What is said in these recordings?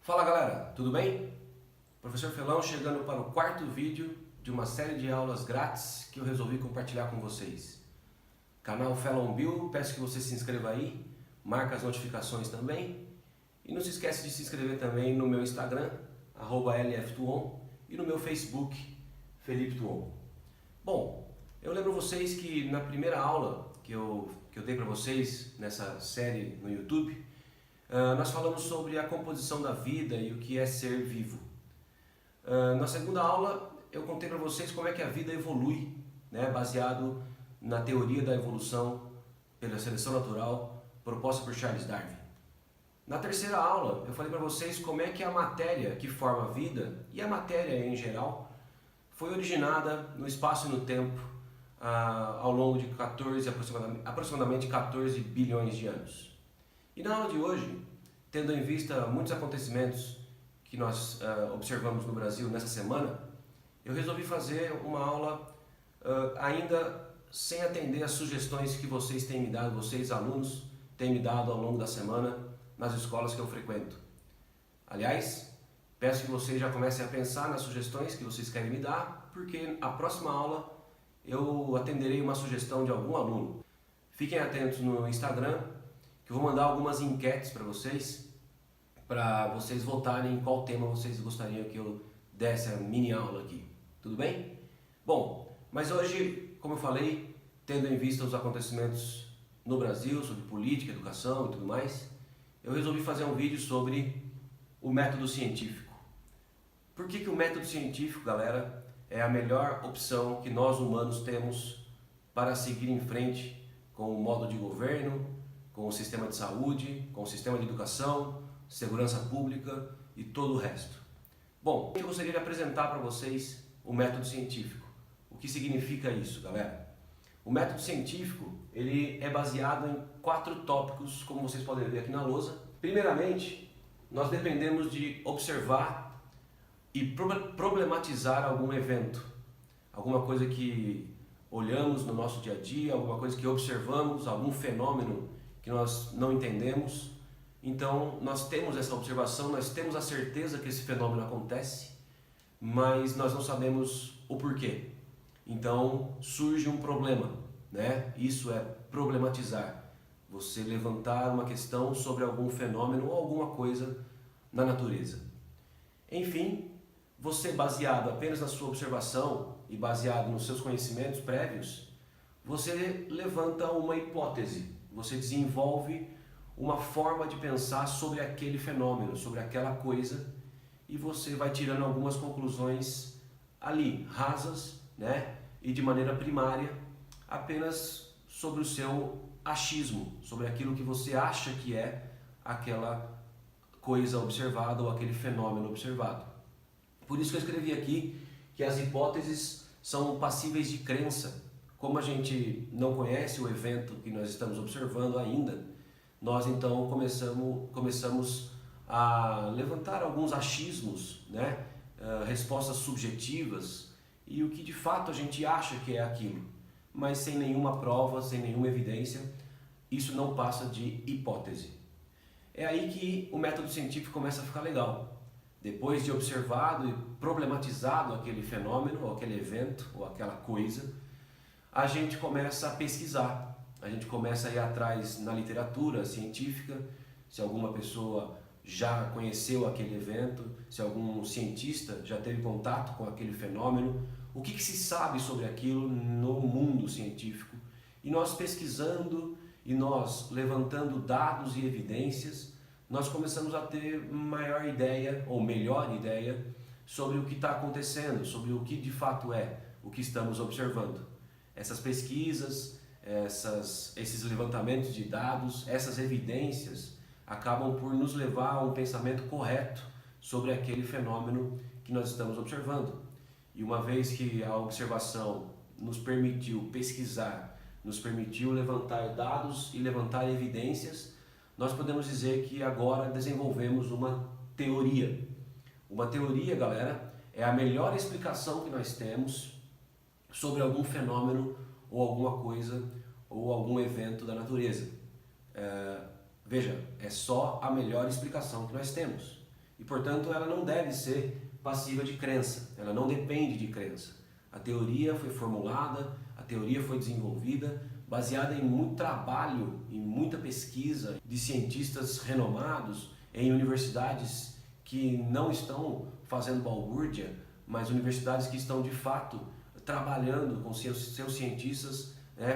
Fala galera, tudo bem? Professor Felão chegando para o quarto vídeo de uma série de aulas grátis que eu resolvi compartilhar com vocês. Canal Felon Bill, peço que você se inscreva aí, marca as notificações também e não se esquece de se inscrever também no meu Instagram, @lftuon, e no meu Facebook, Felipe Tuon. Bom, eu lembro vocês que na primeira aula que eu dei para vocês nessa série no YouTube, nós falamos sobre a composição da vida e o que é ser vivo. Na segunda aula eu contei para vocês como é que a vida evolui, né, baseado na teoria da evolução pela seleção natural proposta por Charles Darwin. Na terceira aula eu falei para vocês como é que a matéria que forma a vida, e a matéria em geral, foi originada no espaço e no tempo ao longo de aproximadamente 14 bilhões de anos. E na aula de hoje, tendo em vista muitos acontecimentos que nós observamos no Brasil nessa semana, eu resolvi fazer uma aula ainda sem atender às sugestões que vocês têm me dado, vocês alunos têm me dado ao longo da semana nas escolas que eu frequento. Aliás, peço que vocês já comecem a pensar nas sugestões que vocês querem me dar, porque a próxima aula eu atenderei uma sugestão de algum aluno. Fiquem atentos no Instagram, que eu vou mandar algumas enquetes para vocês votarem em qual tema vocês gostariam que eu desse a mini aula aqui. Tudo bem? Bom, mas hoje, como eu falei, tendo em vista os acontecimentos no Brasil, sobre política, educação e tudo mais, eu resolvi fazer um vídeo sobre o método científico. Por que o método científico, galera, é a melhor opção que nós humanos temos para seguir em frente com o modo de governo, com o sistema de saúde, com o sistema de educação, segurança pública e todo o resto? Bom, eu gostaria de apresentar para vocês o método científico. O que significa isso, galera? O método científico, ele é baseado em 4 tópicos, como vocês podem ver aqui na lousa. Primeiramente, nós dependemos de observar e problematizar algum evento, alguma coisa que olhamos no nosso dia a dia, alguma coisa que observamos, algum fenômeno que nós não entendemos. Então, nós temos essa observação, nós temos a certeza que esse fenômeno acontece, mas nós não sabemos o porquê. Então, surge um problema, né? Isso é problematizar. Você levantar uma questão sobre algum fenômeno ou alguma coisa na natureza. Enfim, você, baseado apenas na sua observação e baseado nos seus conhecimentos prévios, você levanta uma hipótese, você desenvolve uma forma de pensar sobre aquele fenômeno, sobre aquela coisa, e você vai tirando algumas conclusões ali, rasas, né? E de maneira primária, apenas sobre o seu achismo, sobre aquilo que você acha que é aquela coisa observada ou aquele fenômeno observado. Por isso que eu escrevi aqui que as hipóteses são passíveis de crença. Como a gente não conhece o evento que nós estamos observando ainda, nós então começamos a levantar alguns achismos, né? Respostas subjetivas e o que de fato a gente acha que é aquilo, mas sem nenhuma prova, sem nenhuma evidência. Isso não passa de hipótese. É aí que o método científico começa a ficar legal. Depois de observado e problematizado aquele fenômeno, ou aquele evento, ou aquela coisa, a gente começa a pesquisar. A gente começa a ir atrás na literatura científica, se alguma pessoa já conheceu aquele evento, se algum cientista já teve contato com aquele fenômeno, o que se sabe sobre aquilo no mundo científico. E nós pesquisando e nós levantando dados e evidências, nós começamos a ter maior ideia, ou melhor ideia, sobre o que está acontecendo, sobre o que de fato é o que estamos observando. Essas pesquisas, esses levantamentos de dados, essas evidências acabam por nos levar a um pensamento correto sobre aquele fenômeno que nós estamos observando. E uma vez que a observação nos permitiu pesquisar, nos permitiu levantar dados e levantar evidências, nós podemos dizer que agora desenvolvemos uma teoria. Uma teoria, galera, é a melhor explicação que nós temos sobre algum fenômeno ou alguma coisa ou algum evento da natureza. Veja, é só a melhor explicação que nós temos. e, portanto, ela não deve ser passiva de crença, ela não depende de crença. A teoria foi formulada, a teoria foi desenvolvida, baseada em muito trabalho, em muita pesquisa de cientistas renomados em universidades que não estão fazendo balbúrdia, mas universidades que estão de fato trabalhando com seus cientistas,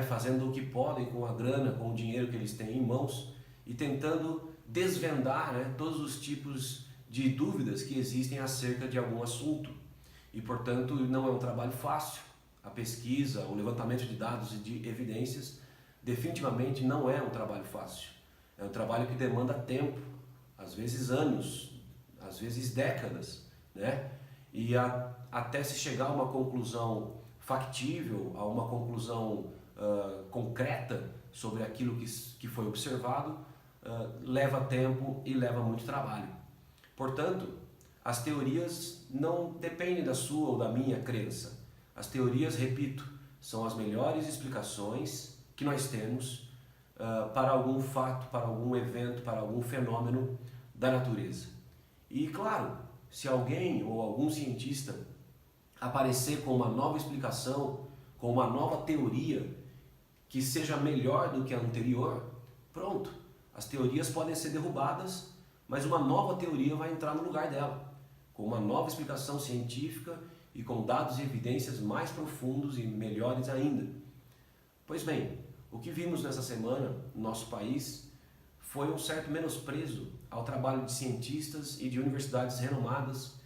fazendo o que podem com a grana, com o dinheiro que eles têm em mãos e tentando desvendar, todos os tipos de dúvidas que existem acerca de algum assunto. E, portanto, não é um trabalho fácil. A pesquisa, o levantamento de dados e de evidências definitivamente não é um trabalho fácil. É um trabalho que demanda tempo, às vezes anos, às vezes décadas, E até se chegar a uma conclusão factível, a uma conclusão concreta sobre aquilo que foi observado, leva tempo e leva muito trabalho. Portanto, as teorias não dependem da sua ou da minha crença. As teorias, repito, são as melhores explicações que nós temos para algum fato, para algum evento, para algum fenômeno da natureza. E claro, se alguém ou algum cientista aparecer com uma nova explicação, com uma nova teoria que seja melhor do que a anterior, pronto, as teorias podem ser derrubadas, mas uma nova teoria vai entrar no lugar dela, com uma nova explicação científica e com dados e evidências mais profundos e melhores ainda. Pois bem, o que vimos nessa semana no nosso país foi um certo menosprezo ao trabalho de cientistas e de universidades renomadas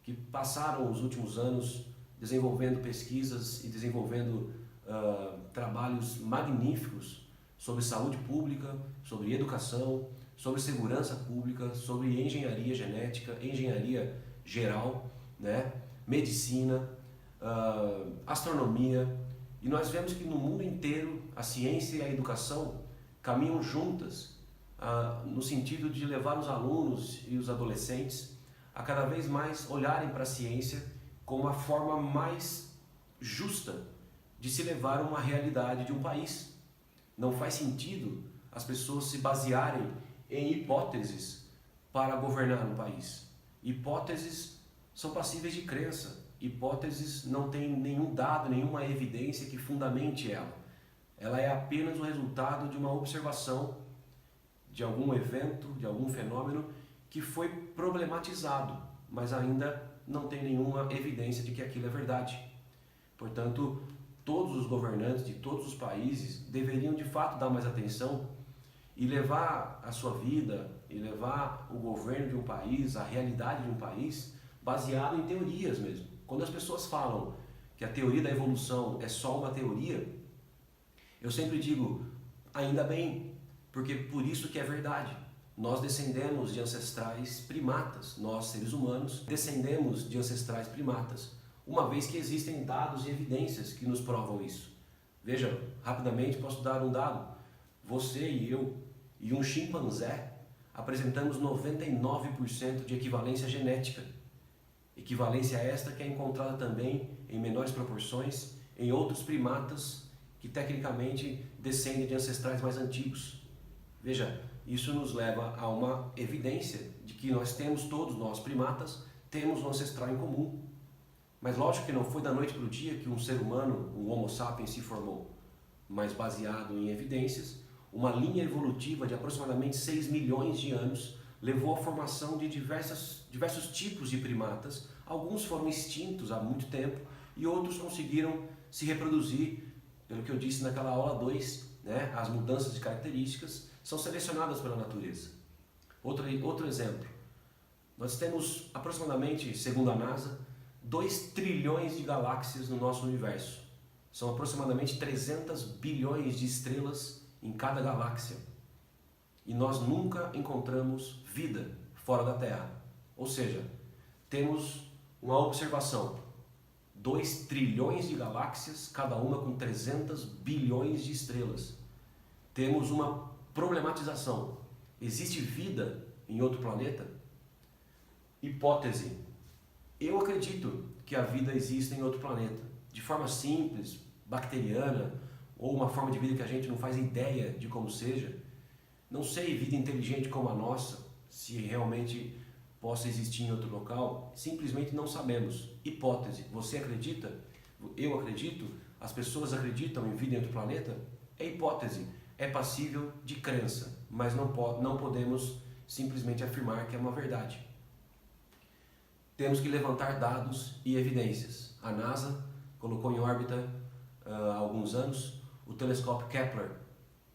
que passaram os últimos anos desenvolvendo pesquisas e desenvolvendo trabalhos magníficos sobre saúde pública, sobre educação, sobre segurança pública, sobre engenharia genética, engenharia geral, medicina, astronomia. E nós vemos que no mundo inteiro a ciência e a educação caminham juntas no sentido de levar os alunos e os adolescentes a cada vez mais olharem para a ciência como a forma mais justa de se levar uma realidade de um país. Não faz sentido as pessoas se basearem em hipóteses para governar um país. Hipóteses são passíveis de crença. Hipóteses não têm nenhum dado, nenhuma evidência que fundamente ela. Ela é apenas o resultado de uma observação de algum evento, de algum fenômeno que foi problematizado, mas ainda não tem nenhuma evidência de que aquilo é verdade. Portanto, todos os governantes de todos os países deveriam de fato dar mais atenção e levar a sua vida e levar o governo de um país, a realidade de um país, baseado em teorias mesmo. Quando as pessoas falam que a teoria da evolução é só uma teoria, eu sempre digo, ainda bem, porque por isso que é verdade. Nós descendemos de ancestrais primatas, nós seres humanos descendemos de ancestrais primatas, uma vez que existem dados e evidências que nos provam isso. Veja, rapidamente posso dar um dado. Você e eu e um chimpanzé apresentamos 99% de equivalência genética. Equivalência esta que é encontrada também em menores proporções em outros primatas que tecnicamente descendem de ancestrais mais antigos. Veja, isso nos leva a uma evidência de que nós temos, todos nós primatas, temos um ancestral em comum. Mas lógico que não foi da noite para o dia que um ser humano, um Homo sapiens, se formou, mas baseado em evidências, uma linha evolutiva de aproximadamente 6 milhões de anos levou à formação de diversos tipos de primatas. Alguns foram extintos há muito tempo e outros conseguiram se reproduzir, pelo que eu disse naquela aula 2, as mudanças de características são selecionadas pela natureza. Outro exemplo, nós temos aproximadamente, segundo a NASA, 2 trilhões de galáxias no nosso universo. São aproximadamente 300 bilhões de estrelas em cada galáxia. E nós nunca encontramos vida fora da Terra. Ou seja, temos uma observação. 2 trilhões de galáxias, cada uma com 300 bilhões de estrelas. Temos uma problematização. Existe vida em outro planeta? Hipótese. Eu acredito que a vida existe em outro planeta. De forma simples, bacteriana, ou uma forma de vida que a gente não faz ideia de como seja. Não sei, vida inteligente como a nossa, se realmente possa existir em outro local, simplesmente não sabemos. Hipótese, você acredita? Eu acredito? As pessoas acreditam em vida em outro planeta? É hipótese, é passível de crença, mas não podemos simplesmente afirmar que é uma verdade. Temos que levantar dados e evidências. A NASA colocou em órbita há alguns anos o telescópio Kepler,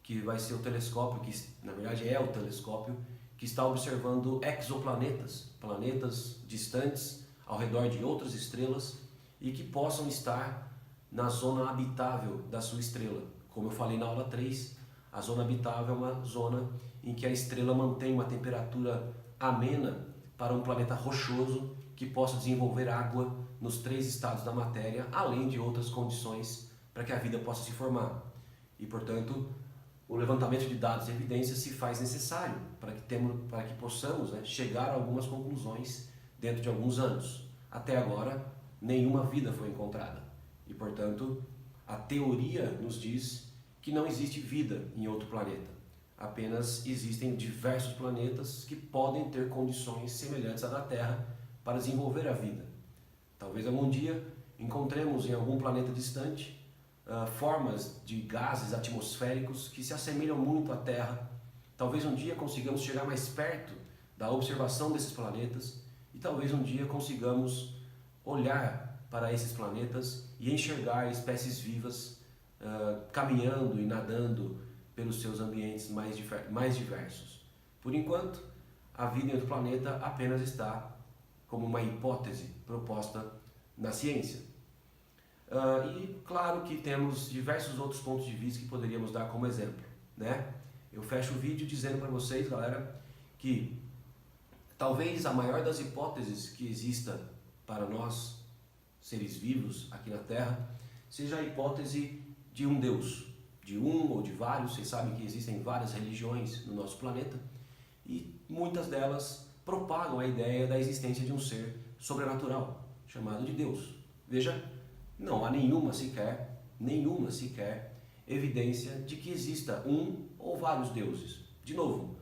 que vai ser o telescópio, que na verdade é o telescópio, que está observando exoplanetas, planetas distantes ao redor de outras estrelas e que possam estar na zona habitável da sua estrela. Como eu falei na aula 3, a zona habitável é uma zona em que a estrela mantém uma temperatura amena para um planeta rochoso que possa desenvolver água nos 3 estados da matéria, além de outras condições para que a vida possa se formar. E, portanto, o levantamento de dados e evidências se faz necessário para que possamos, chegar a algumas conclusões dentro de alguns anos. Até agora, nenhuma vida foi encontrada. E, portanto, a teoria nos diz que não existe vida em outro planeta. Apenas existem diversos planetas que podem ter condições semelhantes à da Terra para desenvolver a vida. Talvez algum dia encontremos em algum planeta distante formas de gases atmosféricos que se assemelham muito à Terra. Talvez um dia consigamos chegar mais perto da observação desses planetas e talvez um dia consigamos olhar para esses planetas e enxergar espécies vivas caminhando e nadando pelos seus ambientes mais diversos. Por enquanto, a vida em outro planeta apenas está como uma hipótese proposta na ciência. E claro que temos diversos outros pontos de vista que poderíamos dar como exemplo, né? Eu fecho o vídeo dizendo para vocês, galera, que talvez a maior das hipóteses que exista para nós, seres vivos aqui na Terra, seja a hipótese de um Deus, de um ou de vários. Vocês sabem que existem várias religiões no nosso planeta e muitas delas propagam a ideia da existência de um ser sobrenatural, chamado de Deus. Veja, não há nenhuma sequer evidência de que exista um ou vários deuses. De novo,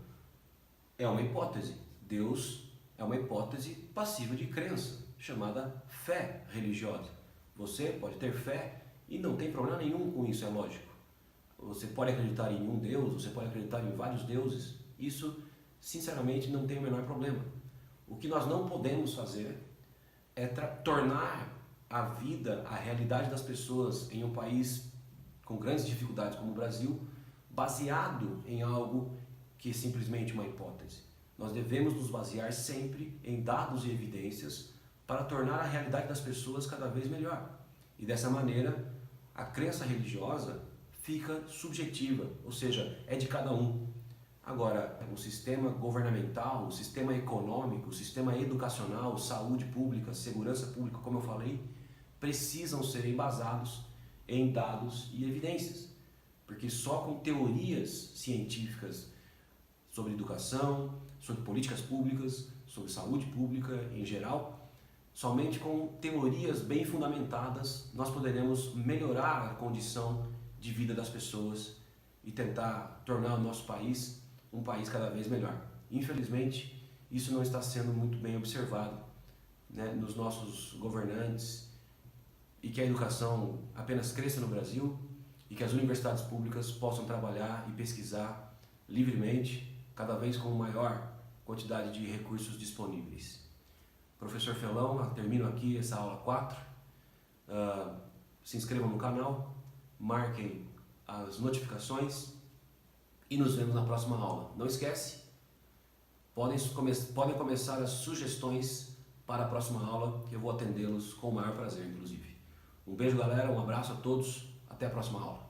é uma hipótese. Deus é uma hipótese passível de crença, chamada fé religiosa. Você pode ter fé e não tem problema nenhum com isso, é lógico. Você pode acreditar em um Deus, você pode acreditar em vários deuses. Isso, sinceramente, não tem o menor problema. O que nós não podemos fazer é tornar a vida, a realidade das pessoas em um país com grandes dificuldades como o Brasil, baseado em algo que é simplesmente uma hipótese. Nós devemos nos basear sempre em dados e evidências para tornar a realidade das pessoas cada vez melhor. E dessa maneira, a crença religiosa fica subjetiva, ou seja, é de cada um. Agora, o sistema governamental, o sistema econômico, o sistema educacional, saúde pública, segurança pública, como eu falei, precisam ser embasados em dados e evidências. Porque só com teorias científicas sobre educação, sobre políticas públicas, sobre saúde pública em geral, somente com teorias bem fundamentadas nós poderemos melhorar a condição de vida das pessoas e tentar tornar o nosso país um país cada vez melhor. Infelizmente, isso não está sendo muito bem observado, nos nossos governantes, e que a educação apenas cresça no Brasil e que as universidades públicas possam trabalhar e pesquisar livremente, cada vez com maior quantidade de recursos disponíveis. Professor Felão, termino aqui essa aula 4. Se inscrevam no canal, marquem as notificações e nos vemos na próxima aula. Não esquece, podem começar as sugestões para a próxima aula, que eu vou atendê-los com o maior prazer, inclusive. Um beijo, galera, um abraço a todos, até a próxima aula.